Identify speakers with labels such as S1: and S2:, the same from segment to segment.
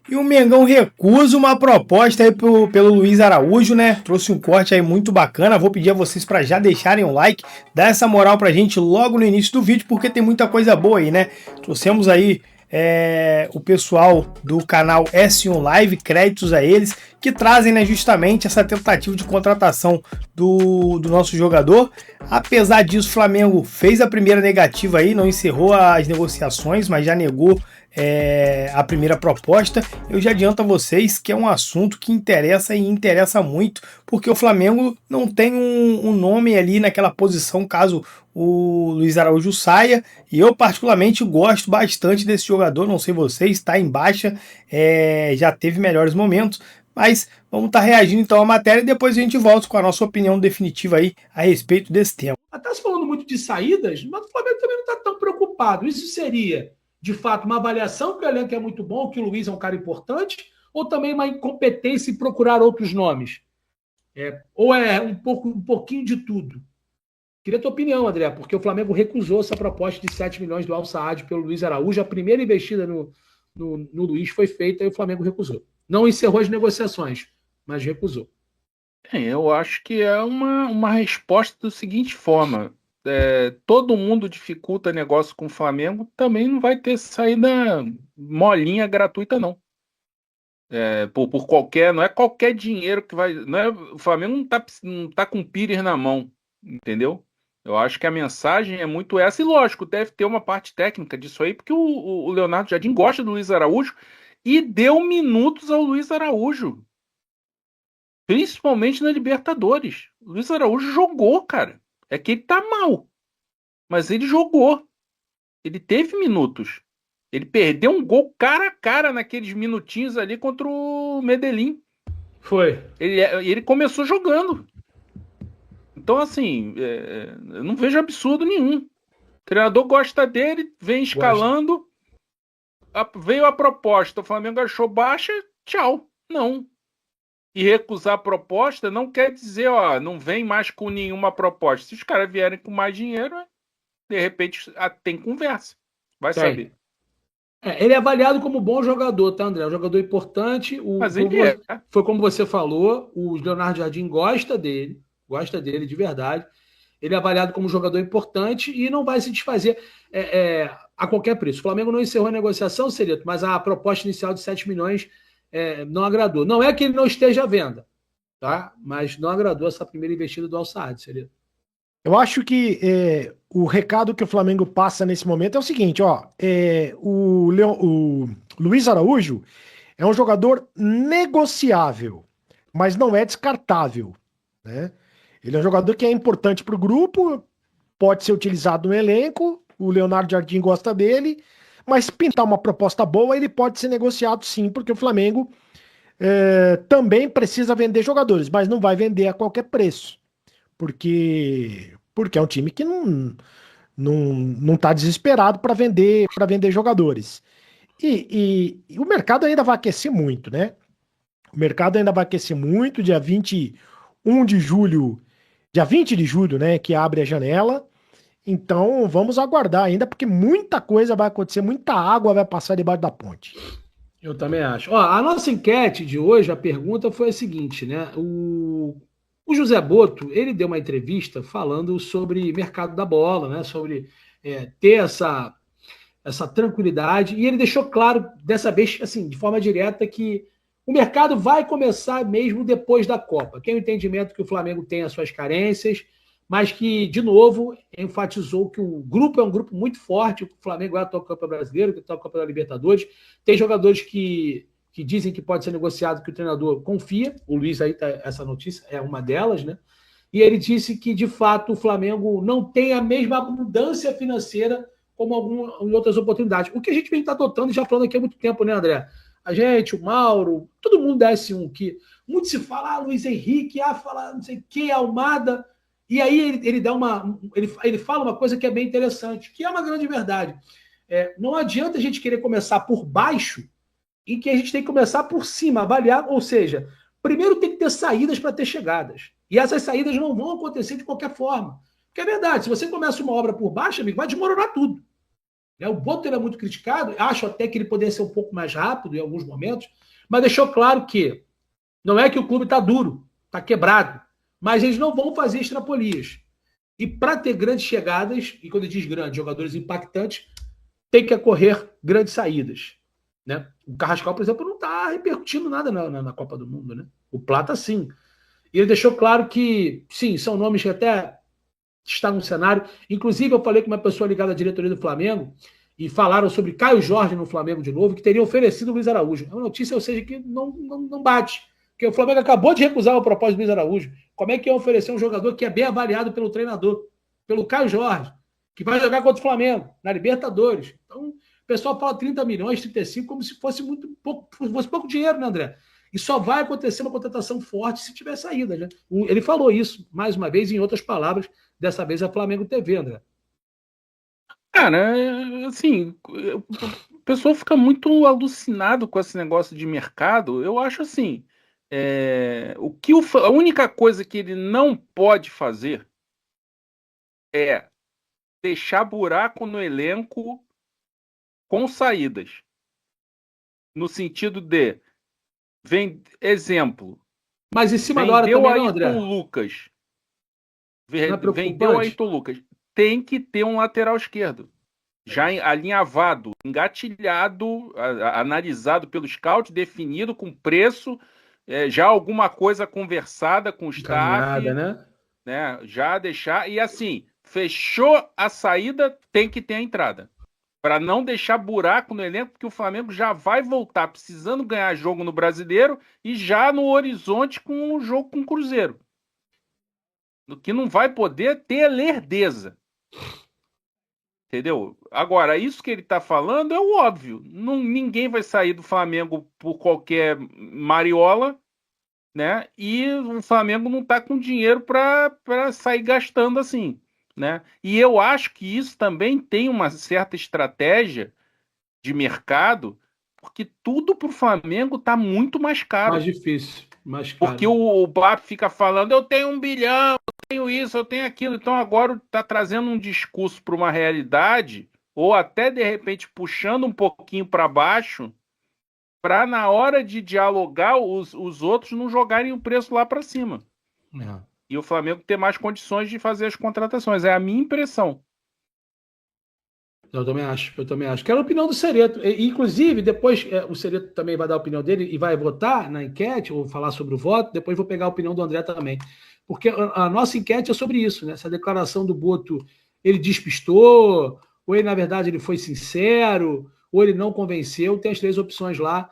S1: E o Mengão recusa uma proposta aí pelo Luiz Araújo, né? Trouxe um corte aí muito bacana. Vou pedir a vocês para já deixarem um like, dar essa moral pra gente logo no início do vídeo, porque tem muita coisa boa aí, né? Trouxemos aí o pessoal do canal S1 Live, créditos a eles, que trazem, né, justamente essa tentativa de contratação do nosso jogador. Apesar disso, o Flamengo fez a primeira negativa aí, não encerrou as negociações, mas já negou a primeira proposta. Eu já adianto a vocês que é um assunto que interessa e interessa muito, porque o Flamengo não tem um nome ali naquela posição caso o Luiz Araújo saia, e eu particularmente gosto bastante desse jogador, não sei vocês, está em baixa, já teve melhores momentos, mas vamos estar reagindo então à matéria e depois a gente volta com a nossa opinião definitiva aí a respeito desse tema.
S2: Está se falando muito de saídas, mas o Flamengo também não está tão preocupado. Isso seria, de fato, uma avaliação que o elenco é muito bom, que o Luiz é um cara importante, ou também uma incompetência em procurar outros nomes? Ou é um pouquinho de tudo? Queria a tua opinião, André, porque o Flamengo recusou essa proposta de 7 milhões do Al Saad pelo Luiz Araújo. A primeira investida no Luiz foi feita e o Flamengo recusou. Não encerrou as negociações, mas recusou.
S3: Eu acho que é uma resposta da seguinte forma: todo mundo dificulta negócio com o Flamengo, também não vai ter saída molinha gratuita, não. Por qualquer, não é qualquer dinheiro que vai. Não é, o Flamengo não tá com o Pires na mão, entendeu? Eu acho que a mensagem é muito essa, e lógico, deve ter uma parte técnica disso aí, porque o Leonardo Jardim gosta do Luiz Araújo e deu minutos ao Luiz Araújo. Principalmente na Libertadores. O Luiz Araújo jogou, cara. É que ele tá mal. Mas ele jogou. Ele teve minutos. Ele perdeu um gol cara a cara naqueles minutinhos ali contra o Medellín.
S2: Foi.
S3: Ele começou jogando. Então, assim, eu não vejo absurdo nenhum. O treinador gosta dele, vem escalando. Veio a proposta, o Flamengo achou baixa, tchau. Não. E recusar a proposta não quer dizer, não vem mais com nenhuma proposta. Se os caras vierem com mais dinheiro, de repente tem conversa. Vai saber.
S2: Ele é avaliado como bom jogador, tá, André? Um jogador importante.
S3: Mas ele é.
S2: Foi como você falou, o Leonardo Jardim gosta dele de verdade. Ele é avaliado como um jogador importante e não vai se desfazer a qualquer preço. O Flamengo não encerrou a negociação, Celito, mas a proposta inicial de 7 milhões não agradou. Não é que ele não esteja à venda, tá? Mas não agradou essa primeira investida do Al Saad, Celito.
S4: Eu acho que o recado que o Flamengo passa nesse momento é o seguinte, o Luiz Araújo é um jogador negociável, mas não é descartável, né? Ele é um jogador que é importante para o grupo, pode ser utilizado no elenco, o Leonardo Jardim gosta dele, mas se pintar uma proposta boa, ele pode ser negociado sim, porque o Flamengo também precisa vender jogadores, mas não vai vender a qualquer preço. Porque é um time que não tá desesperado para vender jogadores. E o mercado ainda vai aquecer muito, né? O mercado ainda vai aquecer muito, dia 21 de julho, dia 20 de julho, né, que abre a janela. Então vamos aguardar ainda, porque muita coisa vai acontecer, muita água vai passar debaixo da ponte.
S2: Eu também acho. A nossa enquete de hoje, a pergunta foi a seguinte, né? O José Boto, ele deu uma entrevista falando sobre mercado da bola, né? Sobre ter essa tranquilidade, e ele deixou claro, dessa vez, assim, de forma direta, que o mercado vai começar mesmo depois da Copa, que é o entendimento que o Flamengo tem as suas carências, mas que, de novo, enfatizou que o grupo é um grupo muito forte, o Flamengo é o atual campeão brasileiro, que é o atual campeão da Libertadores, tem jogadores que dizem que pode ser negociado, que o treinador confia, o Luiz aí, essa notícia é uma delas, né? E ele disse que, de fato, o Flamengo não tem a mesma abundância financeira como em outras oportunidades. O que a gente vem adotando e já falando aqui há muito tempo, né, André? A gente, o Mauro, todo mundo da S1, que muito se fala, Luiz Henrique, fala não sei quem, Almada, e aí ele fala uma coisa que é bem interessante, que é uma grande verdade. Não adianta a gente querer começar por baixo e que a gente tem que começar por cima, avaliar, ou seja, primeiro tem que ter saídas para ter chegadas. E essas saídas não vão acontecer de qualquer forma. Porque é verdade, se você começa uma obra por baixo, amigo, vai desmoronar tudo. Né? O Boto era muito criticado, acho até que ele poderia ser um pouco mais rápido em alguns momentos, mas deixou claro que não é que o clube está duro, está quebrado, mas eles não vão fazer extrapolias. E para ter grandes chegadas, e quando eu diz grandes, jogadores impactantes, tem que ocorrer grandes saídas. Né? O Carrascal, por exemplo, não está repercutindo nada na Copa do Mundo. Né? O Plata, sim. E ele deixou claro que, sim, são nomes que até estão no cenário. Inclusive, eu falei com uma pessoa ligada à diretoria do Flamengo e falaram sobre Caio Jorge no Flamengo de novo, que teria oferecido o Luiz Araújo. É uma notícia, ou seja, que não bate. Porque o Flamengo acabou de recusar o propósito do Luiz Araújo. Como é que ia oferecer um jogador que é bem avaliado pelo treinador, pelo Caio Jorge, que vai jogar contra o Flamengo, na Libertadores? Então, o pessoal fala 30 milhões, 35, como se fosse muito pouco, fosse pouco dinheiro, né, André? E só vai acontecer uma contratação forte se tiver saída. Né? Ele falou isso, mais uma vez, em outras palavras, dessa vez a Flamengo TV, André.
S3: Cara, assim, o pessoal fica muito alucinado com esse negócio de mercado. Eu acho assim, a única coisa que ele não pode fazer é deixar buraco no elenco com saídas. No sentido de, exemplo,
S2: mas em cima da hora
S3: vendeu
S2: também não, André?
S3: Ayrton Lucas.
S2: Não é
S3: Vendeu Ayrton Lucas. Tem que ter um lateral esquerdo. Já alinhavado, engatilhado, analisado pelo scout, definido com preço, já alguma coisa conversada com o staff, né? Já deixar. E assim, fechou a saída, tem que ter a entrada. Para não deixar buraco no elenco, porque o Flamengo já vai voltar precisando ganhar jogo no Brasileiro e já no horizonte com um jogo com o Cruzeiro. No que não vai poder ter lerdeza. Entendeu? Agora, isso que ele está falando é o óbvio. Ninguém vai sair do Flamengo por qualquer mariola, né? E o Flamengo não está com dinheiro para sair gastando assim, né? E eu acho que isso também tem uma certa estratégia de mercado, porque tudo para o Flamengo está muito mais caro.
S2: Mais difícil, mais caro.
S3: Porque o BAP fica falando, eu tenho 1 bilhão, tenho isso, eu tenho aquilo. Então agora está trazendo um discurso para uma realidade, ou até de repente puxando um pouquinho para baixo, para na hora de dialogar os outros não jogarem o preço lá para cima. E o Flamengo ter mais condições de fazer as contratações. É a minha impressão.
S2: Eu também acho. Quero a opinião do Cereto. Inclusive, depois o Cereto também vai dar a opinião dele e vai votar na enquete, ou falar sobre o voto, depois vou pegar a opinião do André também. Porque a nossa enquete é sobre isso, né? Essa declaração do Boto, ele despistou, ou ele, na verdade, ele foi sincero, ou ele não convenceu, tem as 3 opções lá.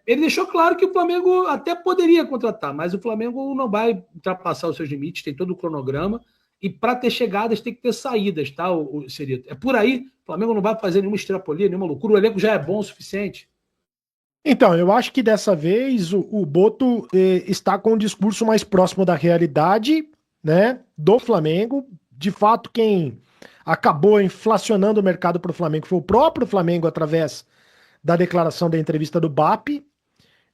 S2: Ele deixou claro que o Flamengo até poderia contratar, mas o Flamengo não vai ultrapassar os seus limites, tem todo o cronograma. E para ter chegadas tem que ter saídas, tá, o Cerito? É por aí, o Flamengo não vai fazer nenhuma extrapolia, nenhuma loucura, o elenco já é bom o suficiente.
S4: Então, eu acho que dessa vez o Boto está com um discurso mais próximo da realidade, né, do Flamengo. De fato, quem acabou inflacionando o mercado para o Flamengo foi o próprio Flamengo através da declaração da entrevista do BAP,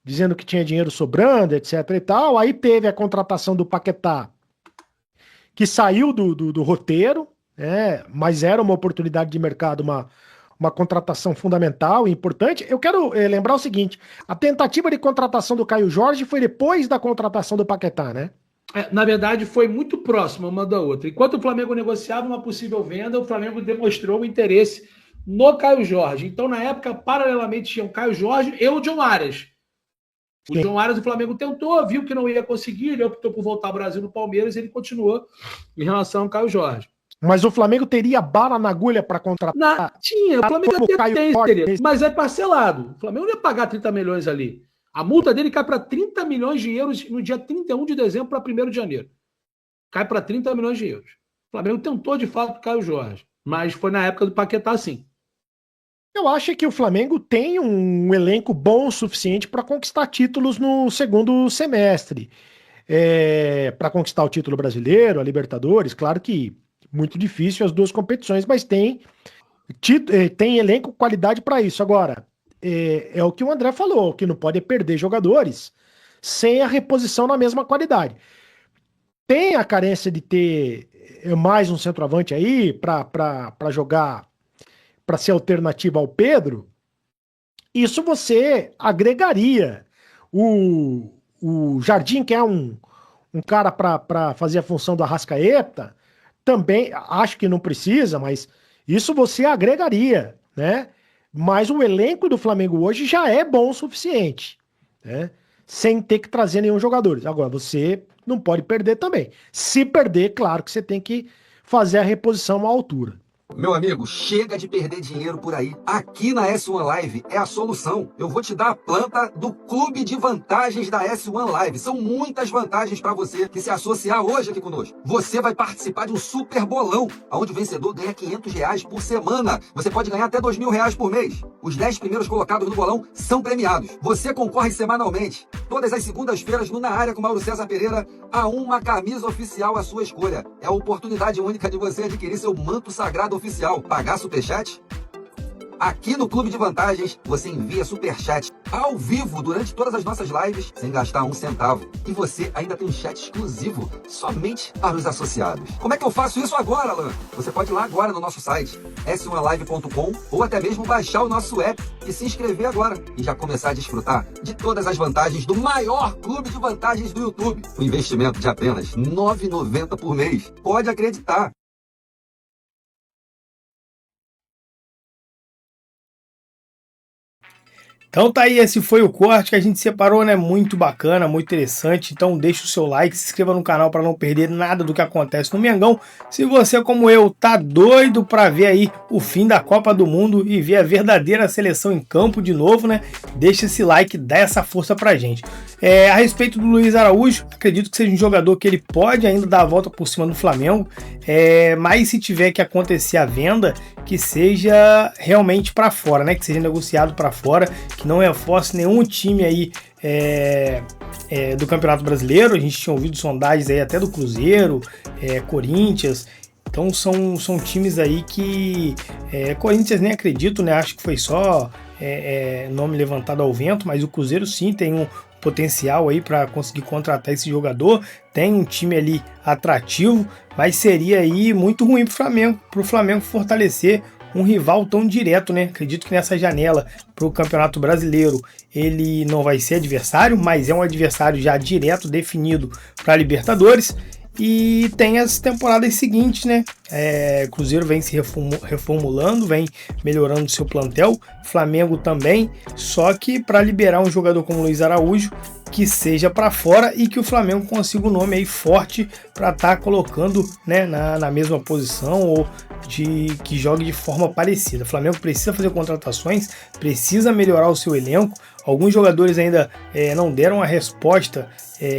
S4: dizendo que tinha dinheiro sobrando, etc e tal. Aí teve a contratação do Paquetá, que saiu do roteiro, mas era uma oportunidade de mercado, uma contratação fundamental e importante. Eu quero lembrar o seguinte, a tentativa de contratação do Caio Jorge foi depois da contratação do Paquetá, né?
S2: Na verdade, foi muito próxima uma da outra. Enquanto o Flamengo negociava uma possível venda, o Flamengo demonstrou o interesse no Caio Jorge. Então, na época, paralelamente, tinha o Caio Jorge e o John Arias. O John Arias, o Flamengo tentou, viu que não ia conseguir, ele optou por voltar ao Brasil no Palmeiras e ele continuou em relação ao Caio Jorge.
S4: Mas o Flamengo teria bala na agulha para contratar?
S2: Tinha, o Flamengo até teria, mas é parcelado. O Flamengo não ia pagar 30 milhões ali. A multa dele cai para 30 milhões de euros no dia 31 de dezembro para 1º de janeiro. Cai para 30 milhões de euros. O Flamengo tentou, de fato, o Caio Jorge, mas foi na época do Paquetá, sim.
S4: Eu acho que o Flamengo tem um elenco bom o suficiente para conquistar títulos no segundo semestre. Para conquistar o título brasileiro, a Libertadores, claro que muito difícil as 2 competições, mas tem elenco, qualidade para isso. Agora, é o que o André falou, que não pode perder jogadores sem a reposição na mesma qualidade. Tem a carência de ter mais um centroavante aí para jogar para ser alternativa ao Pedro, isso você agregaria. O Jardim, que é um cara para fazer a função do Arrascaeta, também acho que não precisa, mas isso você agregaria, né? Mas o elenco do Flamengo hoje já é bom o suficiente, né? Sem ter que trazer nenhum jogador. Agora, você não pode perder também. Se perder, claro que você tem que fazer a reposição à altura.
S5: Meu amigo, chega de perder dinheiro por aí. Aqui na S1 Live é a solução. Eu vou te dar a planta do Clube de Vantagens da S1 Live. São muitas vantagens para você que se associar hoje aqui conosco. Você vai participar de um super bolão, onde o vencedor ganha R$500 por semana. Você pode ganhar até R$2.000 por mês. Os 10 primeiros colocados no bolão são premiados. Você concorre semanalmente, todas as segundas-feiras, no Na Área com Mauro César Pereira, a uma camisa oficial à sua escolha. É a oportunidade única de você adquirir seu manto sagrado oficial. Pagar superchat? Aqui no Clube de Vantagens, você envia superchat ao vivo durante todas as nossas lives, sem gastar um centavo. E você ainda tem um chat exclusivo, somente para os associados. Como é que eu faço isso agora, Alan? Você pode ir lá agora no nosso site, s1live.com, ou até mesmo baixar o nosso app e se inscrever agora. E já começar a desfrutar de todas as vantagens do maior clube de vantagens do YouTube. Um investimento de apenas R$ 9,90 por mês. Pode acreditar.
S1: Então tá aí, esse foi o corte que a gente separou, né? Muito bacana, muito interessante. Então deixa o seu like, se inscreva no canal para não perder nada do que acontece no Mengão. Se você, como eu, tá doido para ver aí o fim da Copa do Mundo e ver a verdadeira seleção em campo de novo, né? Deixa esse like, dá essa força pra gente. A respeito do Luiz Araújo, acredito que seja um jogador que ele pode ainda dar a volta por cima do Flamengo, mas se tiver que acontecer a venda, que seja realmente para fora, né? Que seja negociado para fora, que não reforce nenhum time aí do Campeonato Brasileiro. A gente tinha ouvido sondagens aí até do Cruzeiro, Corinthians. Então são times aí que Corinthians nem acredito, né? Acho que foi só nome levantado ao vento, mas o Cruzeiro sim tem um potencial aí para conseguir contratar esse jogador, tem um time ali atrativo, mas seria aí muito ruim para o Flamengo fortalecer um rival tão direto, né? Acredito que nessa janela para o Campeonato Brasileiro ele não vai ser adversário, mas é um adversário já direto, definido para a Libertadores. E tem as temporadas seguintes, né? Cruzeiro vem se reformulando, vem melhorando seu plantel, Flamengo também, só que para liberar um jogador como Luiz Araújo, que seja para fora e que o Flamengo consiga um nome aí forte para estar colocando, né, na mesma posição ou que jogue de forma parecida. O Flamengo precisa fazer contratações, precisa melhorar o seu elenco. Alguns jogadores ainda não deram a resposta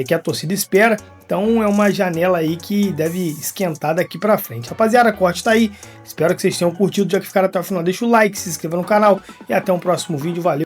S1: que a torcida espera. Então é uma janela aí que deve esquentar daqui pra frente. Rapaziada, corte tá aí. Espero que vocês tenham curtido. Já que ficaram até o final, deixa o like, se inscreva no canal e até um próximo vídeo. Valeu!